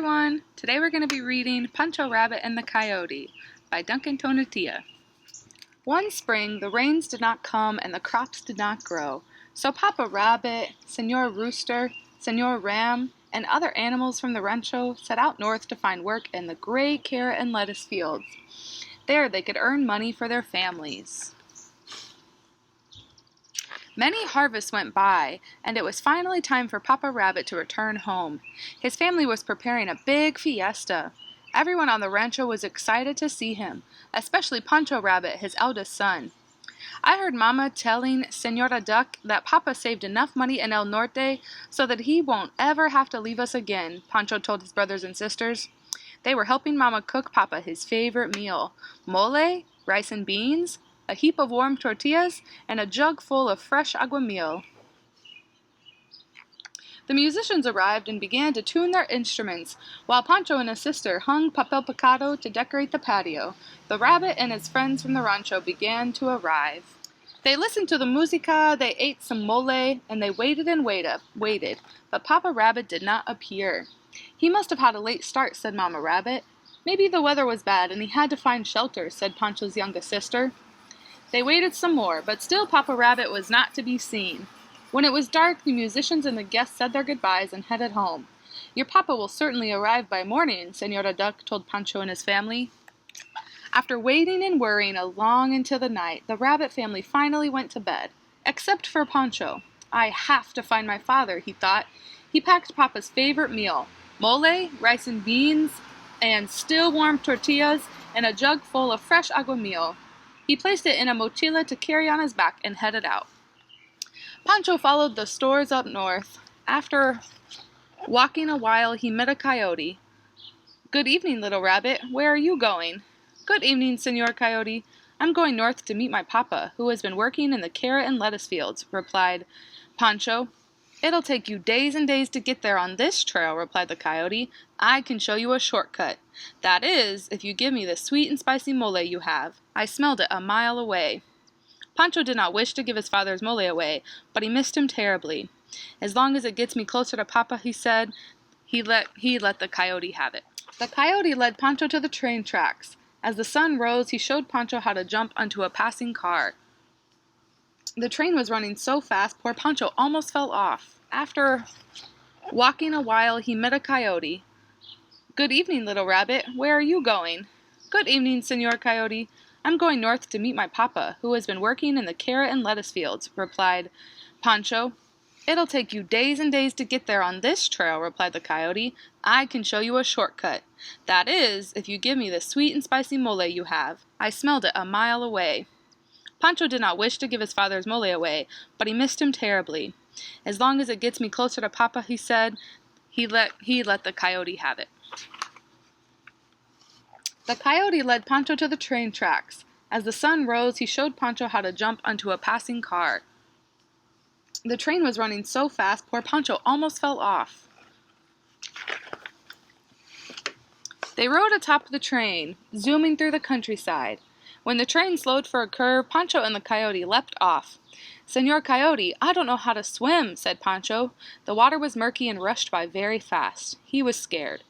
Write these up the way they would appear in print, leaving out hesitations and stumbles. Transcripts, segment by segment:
everyone! Today we're going to be reading Pancho Rabbit and the Coyote by Duncan Tonatiuh. One spring the rains did not come and the crops did not grow, so Papa Rabbit, Señor Rooster, Señor Ram, and other animals from the rancho set out north to find work in the great carrot and lettuce fields. There they could earn money for their families. Many harvests went by, and it was finally time for Papa Rabbit to return home. His family was preparing a big fiesta. Everyone on the rancho was excited to see him, especially Pancho Rabbit, his eldest son. I heard Mama telling Señora Duck that Papa saved enough money in El Norte so that he won't ever have to leave us again, Pancho told his brothers and sisters. They were helping Mama cook Papa his favorite meal, mole, rice and beans, a heap of warm tortillas, and a jug full of fresh aguamiel. The musicians arrived and began to tune their instruments, while Pancho and his sister hung papel picado to decorate the patio. The rabbit and his friends from the rancho began to arrive. They listened to the música, they ate some mole, and they waited and waited, but Papa Rabbit did not appear. He must have had a late start, said Mama Rabbit. Maybe the weather was bad and he had to find shelter, said Pancho's youngest sister. They waited some more, but still Papa Rabbit was not to be seen. When it was dark, the musicians and the guests said their goodbyes and headed home. Your papa will certainly arrive by morning, Señora Duck told Pancho and his family. After waiting and worrying long into the night, the rabbit family finally went to bed, except for Pancho. I have to find my father, he thought. He packed Papa's favorite meal, mole, rice and beans, and still warm tortillas, and a jug full of fresh aguamiel. He placed it in a mochila to carry on his back and headed out. Pancho followed the stores up north. After walking a while, he met a coyote. Good evening, little rabbit. Where are you going? Good evening, Señor Coyote. I'm going north to meet my papa, who has been working in the carrot and lettuce fields, replied Pancho. It'll take you days and days to get there on this trail, replied the coyote. I can show you a shortcut. That is, if you give me the sweet and spicy mole you have. I smelled it a mile away. Pancho did not wish to give his father's mole away, but he missed him terribly. As long as it gets me closer to Papa, he said, he let the coyote have it. The coyote led Pancho to the train tracks. As the sun rose, he showed Pancho how to jump onto a passing car. The train was running so fast, poor Pancho almost fell off. After walking a while, he met a coyote. Good evening, little rabbit. Where are you going? Good evening, Señor Coyote. I'm going north to meet my papa, who has been working in the carrot and lettuce fields, replied Pancho. It'll take you days and days to get there on this trail, replied the coyote. I can show you a shortcut. That is, if you give me the sweet and spicy mole you have. I smelled it a mile away. Pancho did not wish to give his father's mole away, but he missed him terribly. As long as it gets me closer to Papa, he said, he let the coyote have it. The coyote led Pancho to the train tracks. As the sun rose, he showed Pancho how to jump onto a passing car. The train was running so fast, poor Pancho almost fell off. They rode atop the train, zooming through the countryside. When the train slowed for a curve, Pancho and the coyote leapt off. Señor Coyote, I don't know how to swim, said Pancho. The water was murky and rushed by very fast. He was scared.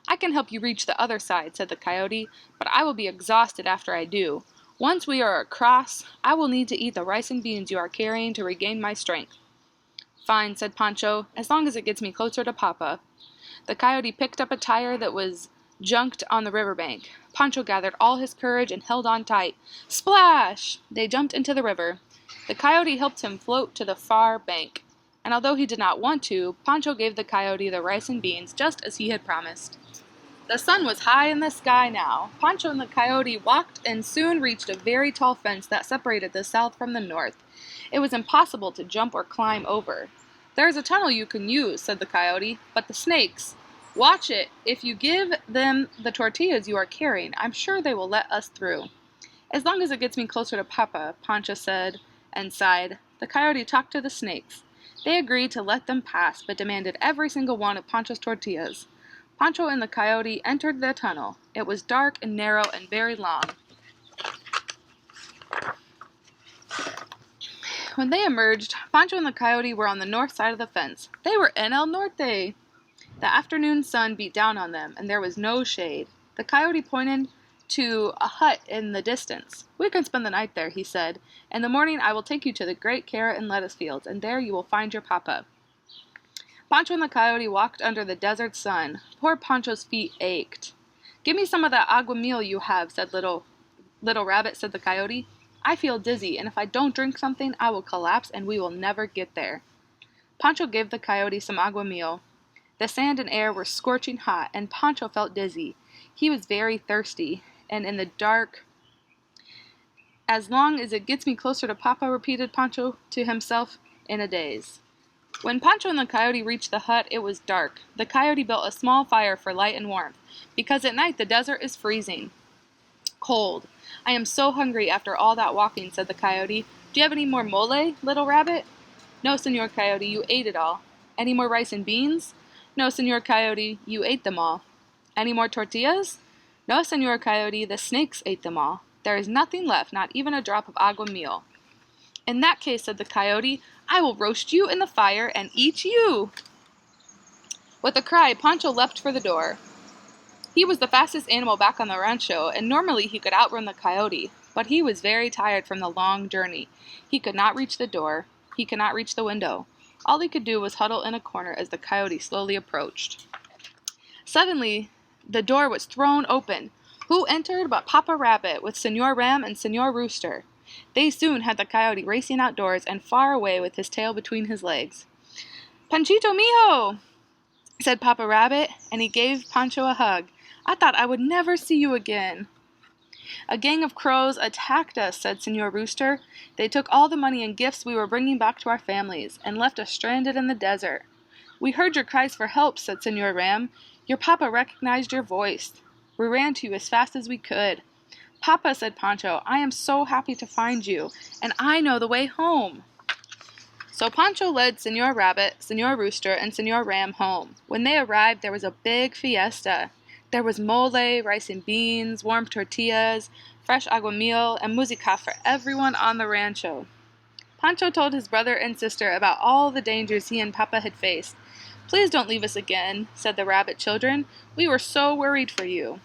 I can help you reach the other side, said the coyote, but I will be exhausted after I do. Once we are across, I will need to eat the rice and beans you are carrying to regain my strength. Fine, said Pancho, as long as it gets me closer to Papa. The coyote picked up a tire that was junked on the riverbank. Pancho gathered all his courage and held on tight. Splash! They jumped into the river. The coyote helped him float to the far bank, and although he did not want to, Pancho gave the coyote the rice and beans just as he had promised. The sun was high in the sky now. Pancho and the coyote walked and soon reached a very tall fence that separated the south from the north. It was impossible to jump or climb over. There is a tunnel you can use, said the coyote, but the snakes. Watch it. If you give them the tortillas you are carrying, I'm sure they will let us through. As long as it gets me closer to Papa, Pancho said, and sighed. The coyote talked to the snakes. They agreed to let them pass, but demanded every single one of Pancho's tortillas. Pancho and the coyote entered the tunnel. It was dark and narrow and very long. When they emerged, Pancho and the coyote were on the north side of the fence. They were in El Norte. The afternoon sun beat down on them, and there was no shade. The coyote pointed to a hut in the distance. "We can spend the night there," he said. "In the morning I will take you to the great carrot and lettuce fields, and there you will find your papa." Pancho and the coyote walked under the desert sun. Poor Pancho's feet ached. "Give me some of that aguamiel you have," said Little Rabbit, said the coyote. "I feel dizzy, and if I don't drink something, I will collapse and we will never get there." Pancho gave the coyote some aguamiel. The sand and air were scorching hot, and Pancho felt dizzy. He was very thirsty, and in the dark, "As long as it gets me closer to Papa," repeated Pancho to himself in a daze. When Pancho and the coyote reached the hut, it was dark. The coyote built a small fire for light and warmth, because at night the desert is freezing cold. "I am so hungry after all that walking," said the coyote. "Do you have any more mole, Little Rabbit?" "No, Señor Coyote, you ate it all." "Any more rice and beans?" "No, Señor Coyote, you ate them all." "Any more tortillas?" "No, Señor Coyote, the snakes ate them all. There is nothing left, not even a drop of aguamiel." "In that case," said the coyote, "I will roast you in the fire and eat you." With a cry, Pancho leapt for the door. He was the fastest animal back on the rancho, and normally he could outrun the coyote, but he was very tired from the long journey. He could not reach the door. He could not reach the window. All he could do was huddle in a corner as the coyote slowly approached. Suddenly, the door was thrown open. Who entered but Papa Rabbit with Señor Ram and Señor Rooster? They soon had the coyote racing outdoors and far away with his tail between his legs. "Panchito mijo!" said Papa Rabbit, and he gave Pancho a hug. "I thought I would never see you again." "A gang of crows attacked us," said Señor Rooster. "They took all the money and gifts we were bringing back to our families, and left us stranded in the desert." "We heard your cries for help," said Señor Ram. "Your papa recognized your voice. We ran to you as fast as we could." "Papa," said Pancho, "I am so happy to find you, and I know the way home." So Pancho led Señor Rabbit, Señor Rooster, and Señor Ram home. When they arrived, there was a big fiesta. There was mole, rice and beans, warm tortillas, fresh aguamiel, and música for everyone on the rancho. Pancho told his brother and sister about all the dangers he and Papa had faced. "Please don't leave us again," said the rabbit children. "We were so worried for you."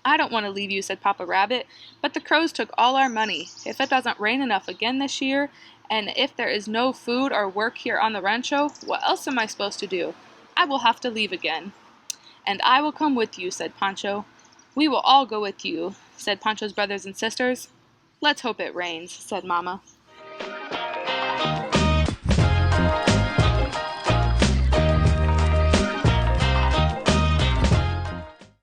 "I don't want to leave you," said Papa Rabbit, "but the crows took all our money. If it doesn't rain enough again this year, and if there is no food or work here on the rancho, what else am I supposed to do? I will have to leave again." "And I will come with you," said Pancho. "We will all go with you," said Pancho's brothers and sisters. "Let's hope it rains," said Mama.